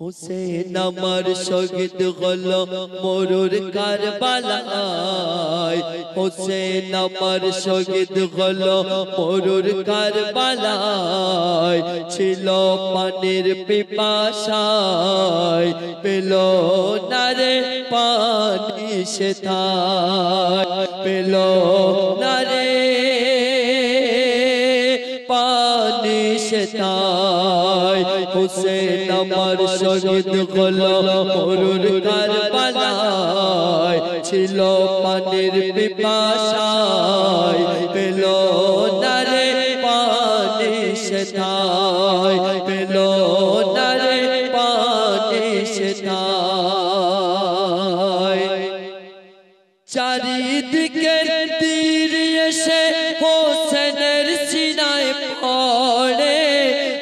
হুসেন আমার শহীদ হলো মরুর কারবালায়। হুসেন আমার শহীদ হলো মরুর কারবালায়। ছিল পানির পিপাসায়, পেল না রে পানি সেথায়, পেল না রে পানি সেথায়। হুসেন আমার শহীদ হলো মরুর কারবালায়। ছিল পানির পিপাসায়, পেল না রে পানি সেথায়, পেল না রে পানি সেথায়। চারিদিকে তীর এসে হোসেনের সিনায় পড়ে,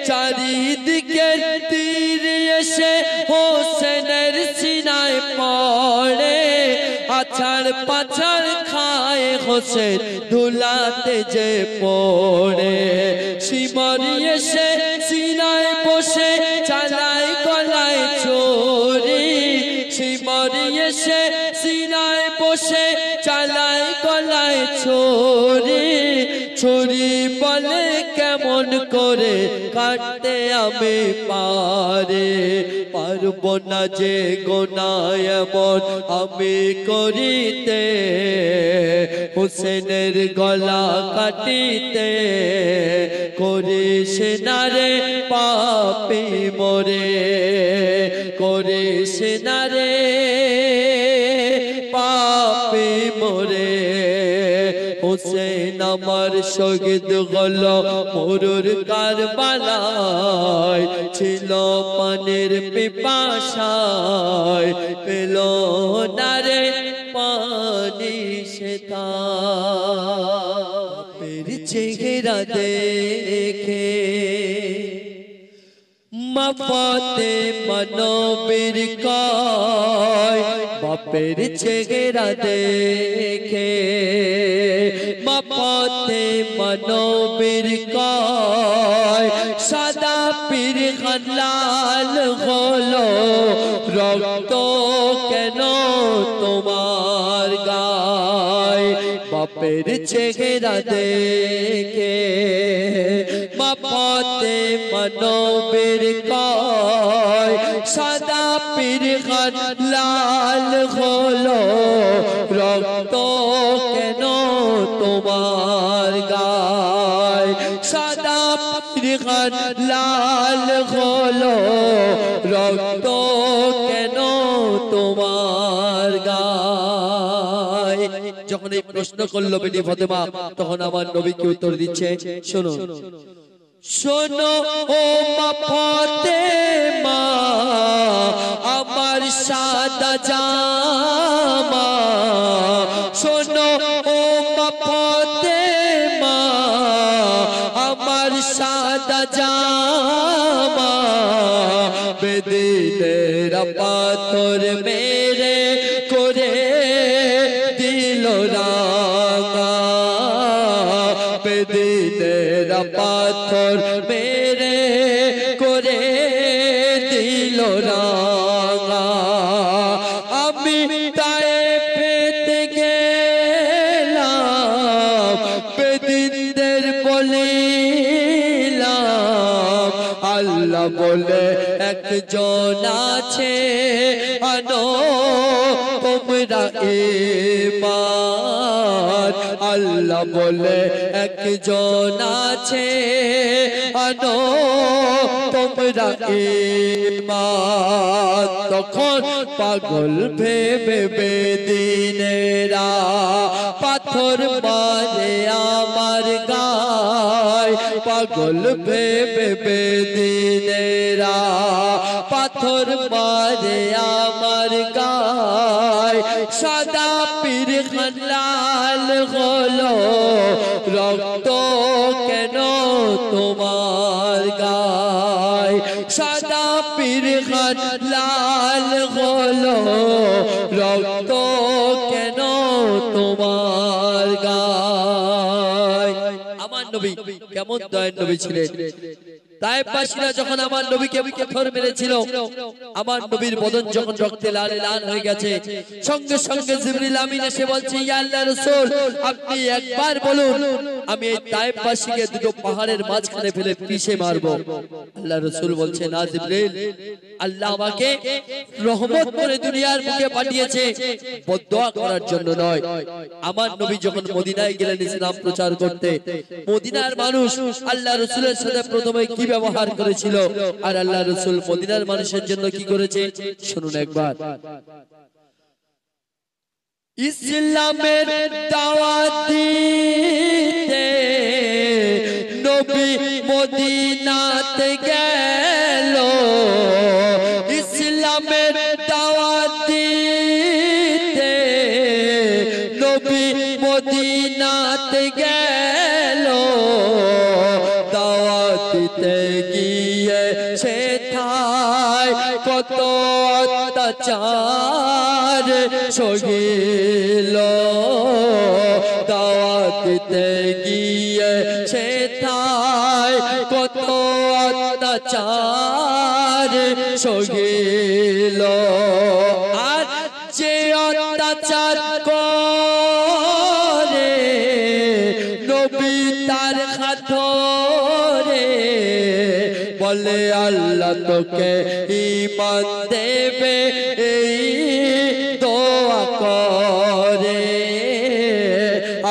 চারিদিকে তীর এসে হোসেনের সিনায় পড়ে। আছাড় পাছাড় খায় হোসেন ধুলাতে যে পড়ে। শিমরি এসে সিনায় বসে চালায় গলায় ছুরি, শিমরি এসে সিনায় বসে চালায় গলায় ছুরি। ছুরি বলে কেমন করে কাটতে আমি পারে, পারবো না যে গোনায় এমন আমি করিতে। হুসেনের গলা কাটিতে করিস না রে পাপী মোরে, করিস না রে পাপী মোরে। হুসেন আমার শহীদ হলো মরুর কারবালায়। ছিল পানির পিপাসায়, পেল না রে পানি সেথায়। চেহারা দেখে মা ফাতেমা নবীর কয়, বাপের চেহারা দেখে মা ফাতেমা নবীর কয়। সাদা পীরখান লাল হলো, রক্ত কেন তোমার গায়? বাপের চেহারা দেখে মা ফাতেমা নবীর কয়। সাদা পীরখান লাল হলো, রক্ত কেন তোমার গায়? সাদা পীরখান লাল হলো, রক্ত কেন তোমার গায়? যখন এই প্রশ্ন করলো বেটি ফাতেমা, তখন আমার নবী কি উত্তর দিচ্ছে শোনো। শোনো ও মা ফাতেমা, আমার সাদা জামা। শোনো ও মা ফাতেমা, আমার সাদা জামা। বেদিনের পাথর মেরে করে দিল রাঙা, বেদিনের পাথর মেরে করে দিল রাঙা। আমি তায়েফেতে গেলাম, বেদিনদের বলিলাম, আল্লাহ বলে একজন আছে, আনো তোমরা ঈমান। আল্লাহ বলে একজন আছে, আনো তোমরা ঈমান। তখন পাগল ভেবে বেদিনেরা পাথর মারে আমার গায়। পাগল ভেবে বেদিনেরা পাথর মারে আমার গায়। সাদা পীরখান লাল হলো, রক্ত কেন তোমার গায়? সাদা পীরখান লাল হলো, রক্ত কেন তোমার গায়? আমার নবী কেমন দয়ার নবী ছিলেন। তায়েফবাসীরা যখন আমার নবীকে পাথর মেরেছিল, আমার নবীর বদন যখন রক্তে লাল লাল হয়ে গেছে, সঙ্গে সঙ্গে জিবরিল আমিন এসে বলছে, ইয়া আল্লাহর রাসূল, আপনি একবার বলুন, আমি এই তায়েফবাসীকে দুটো পাহাড়ের মাঝখানে ফেলে পিষে মারব। আল্লাহর রাসূল বলছে, না জিবরিল, আল্লাহ আমাকে রহমত করে দুনিয়ার বুকে পাঠিয়েছে, বদদুয়া করার জন্য নয়। আমার নবী যখন মদিনায় গেলেন ইসলাম প্রচার করতে, মদিনার মানুষ আল্লাহ রাসূলের সাথে প্রথমে কি ব্যবহার করেছিল, আর আল্লাহ রাসূল মদিনার মানুষের জন্য কি করেছে শুনুন একবার। ইসলামের দাওয়াত দিতে নবী মদিনাতে গেল, ইসলামের দাওয়াত দিতে নবী মদিনাতে গেল, দাওয়াত দিতে গিয়ে সেথায় কত অত্যাচার সহিল, দাওয়াত দিতে গিয়ে সেথায় কত অত্যাচার সহিল, আর যে অত্যাচার করে নবী তার খাতরে বলে, আল্লাহ তোকে ঈমান দেবে এই দোয়া করে,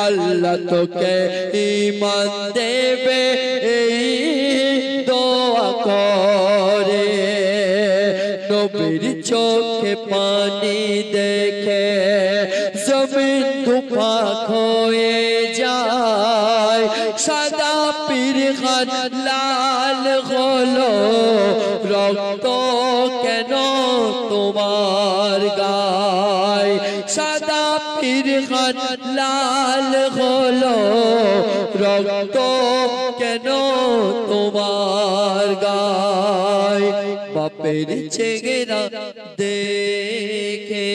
আল্লাহ তোকে ঈমান দেবে এই দোয়া করে। নবীর চোখে পানি দেখে জমিন দুপাক হয়ে যায়, সাদা পিরখান লাল হলো, রক্ত কেন তোমার গায়, সাদা পিরখান লাল হলো, রক্ত কেন তোমার গায়, বাপের চেহারা দেখে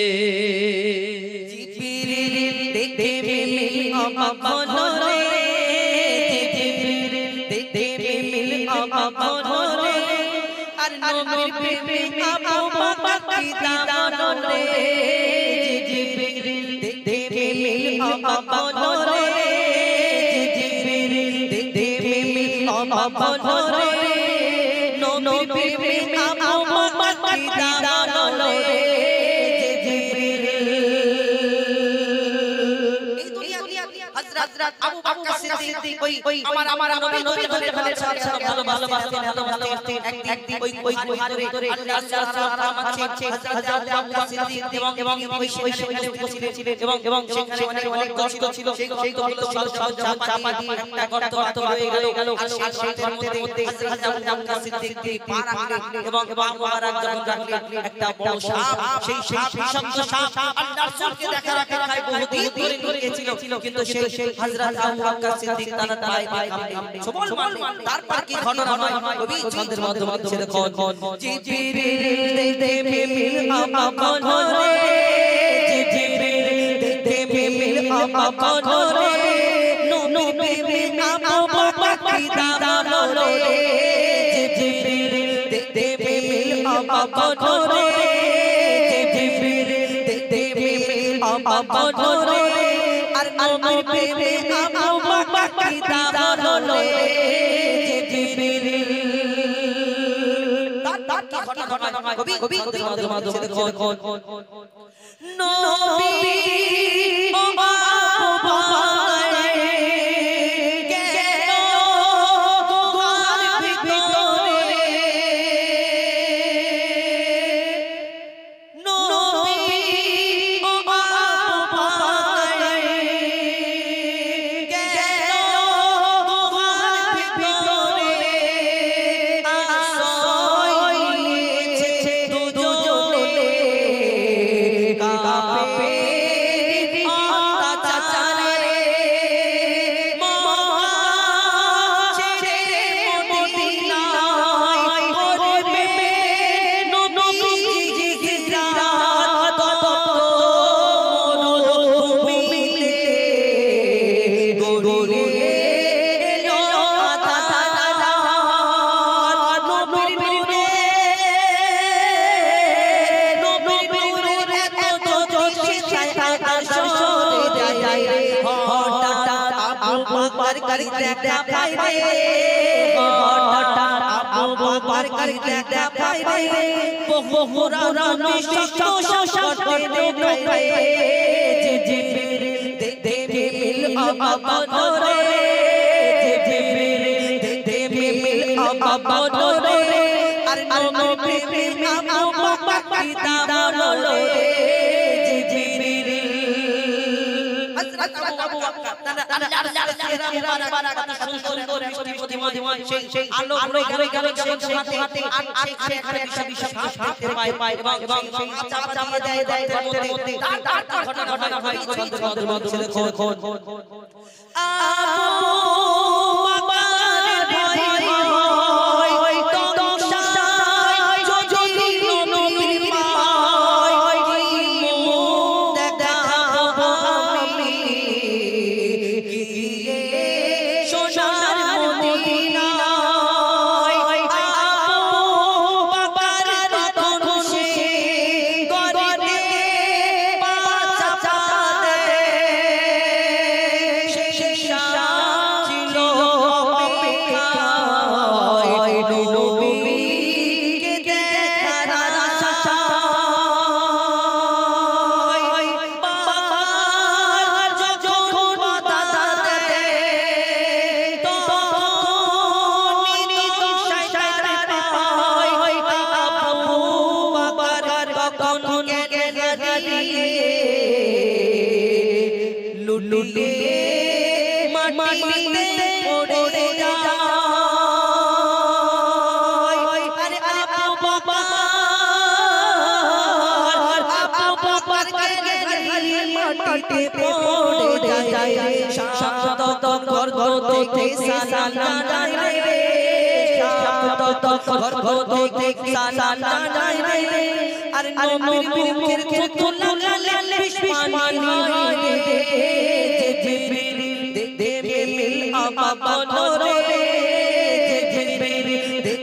জিবরিল দেখে মিল অবাক হলো রে, জিবরিল দেখে মিল অবাক হলো রে, আর নবীর প্রেমে আবু বকর ফিদা রে, জিবরিল দেখে মিল অবাক হলো রে, জিবরিল দেখে মিল অবাক হলো রে, নবীর প্রেমে আবু বকর ফিদা রে, হযরত আবু বকর সিদ্দিক ওই আমার নবী ধরে ভালোবাসতেন একদিন ওই ধরে আল্লাহ সাল্লাল্লাহু আলাইহি ওয়াসাল্লাম হযরত আবু বকর সিদ্দিক এবং ওই সেখানে উপস্থিত ছিলেন এবং সেখানে অনেক গর্ত ছিল, সেই গর্ত চাপা দিয়ে একটা গর্ত হয়ে গেল, আর সেই গর্তের মধ্যে হযরত আবু বকর সিদ্দিক পা রাখলেন এবং মুবারক যখন রাখলেন, একটা বড় সাপ, সেই বিষাক্ত সাপ আল্লাহর রাসূলকে দেখার বহুদিন ধরে লুকিয়েছিল, কিন্তু সেই হযরত আবু বকর সিদ্দিক তার পায়ে কামড়ে সবল মারলেন। তারপর কি ঘটনা হয় নবী ছন্দের মাধ্যমে ছেড়ে কোন জিবরিল দেখতে মিল অবাক হলো রে, জিবরিল দেখতে মিল অবাক হলো রে, নবী প্রেমে আবু বকর ফিদা হলো রে, জিবরিল দেখতে মিল অবাক হলো রে, জিবরিল দেখতে মিল অবাক হলো রে, আর নবীর প্রেমে আবু বকর ফিদা হলো রে, জিবরিল। তার কি ঘটনা হয় কবি ছন্দের মাধ্যমে কোন নবী ও আবু বকর কেন গুহার ভিতরে, নবী ও আবু বকর কেন গুহার ভিতরে, আশ্রয় নিয়েছে দুজনে, কাঁপে বকর দেখা পাই রে হঠাৎ আবু বকর দেখা পাই রে বহুরা বিশ্ব করতে রে জিবরিল দেবে মিল আবাদরে জিবরিল দেবে মিল আবাদরে আর নবী প্রেম আবু বকর দাওলো জিবরিল হযরত আবু বকর আল্লাহর চেহারা মুবারক সুন্দর মিষ্টি প্রতিমা সেই আলো ঘরে ঘরে হাতে আর সেখানে বিশাল দেখতে পায় এবং সেই চাপা দেয় মধ্যে তার ঘটনা হয় ছন্দের মধ্যে খন আবু বকর ভয় তো সাই যদি নবীর মায় দেখাবো আমি গিয়ে সোনার মদিনায় আবু বকর তখন সে গরিবে বাঁচা দেয় ছিল অপেক্ষায় নবীকে দেখার আশায় বাবার যখন বাধা দেয় তখন নির্দোষ পায় আবু বকর তখন জ্ঞান হারিয়ে লুটে মাটিতে পড়ে যায় আরে আবু বকর হারিয়ে মাটিতে পড়ে যায় শান্ত ঘর থেকে সালাম যায় রে শান্ত ঘর থেকে সালাম যায় রে আর নবীর মুখের তুলা লালে বিস্মানি রে জিবরিল দেবে মিল আবাদরে জিবরিল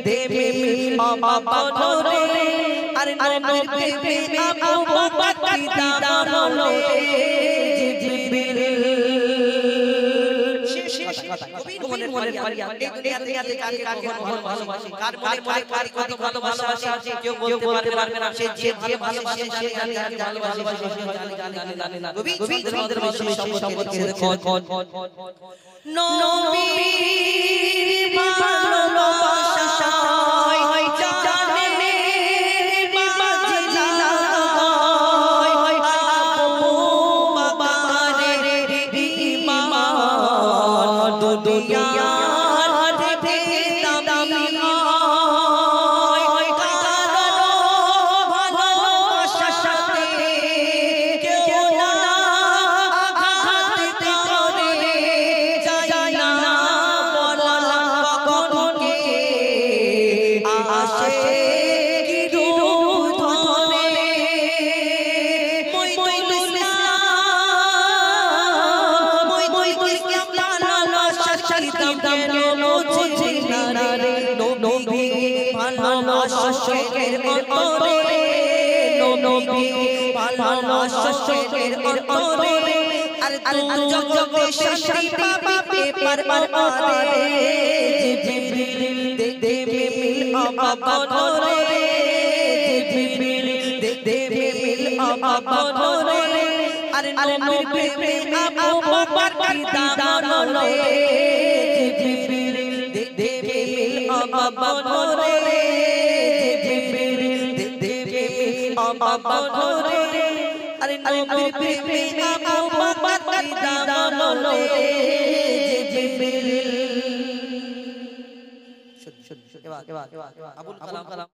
দেবে মিল আবাদরে আর নবীর প্রেম আবু বকর দাওলো জিবরিল শেষ কথা কবি মনের পারিয়া এই দুনিয়াতে কাকে ভালোবাসি কার মনে কত ভালোবাসা আছে কেউ বলতে পারবে না সে যে ভালোবাসে সে জানে ভালোবাসে জানে না কবি আমাদের সম্পর্কে নবীর ভালোবাসা জানে বাজিলা আবু বকরের ঈমান দুনিয়ার থেকে দামি কারণ ভালোবাসার সাথে কেউ না আঘাত করে যায় না বলা কখনকে আসে কি রূপ ধরে মইনুল ইসলাম ভালোবাসার সাথে কেন বুঝি না রে নবী ভালোবাসার অন্তরে নবী ভালোবাসার অন্তরে আর জগতে শান্তি পাবে পারমারে জিবরিল দেবে মিল আবাদরে জিবরিল দেবে মিল আবাদরে আর নবীর প্রেম আবু বকর দাওলো জিবরিল দেবে মিল আবাদরে জিবরিল দেবে মিল আবাদরে আর নবীর প্রেম আবু বকর দাওলো জিবরিল এবার আবুল কালাম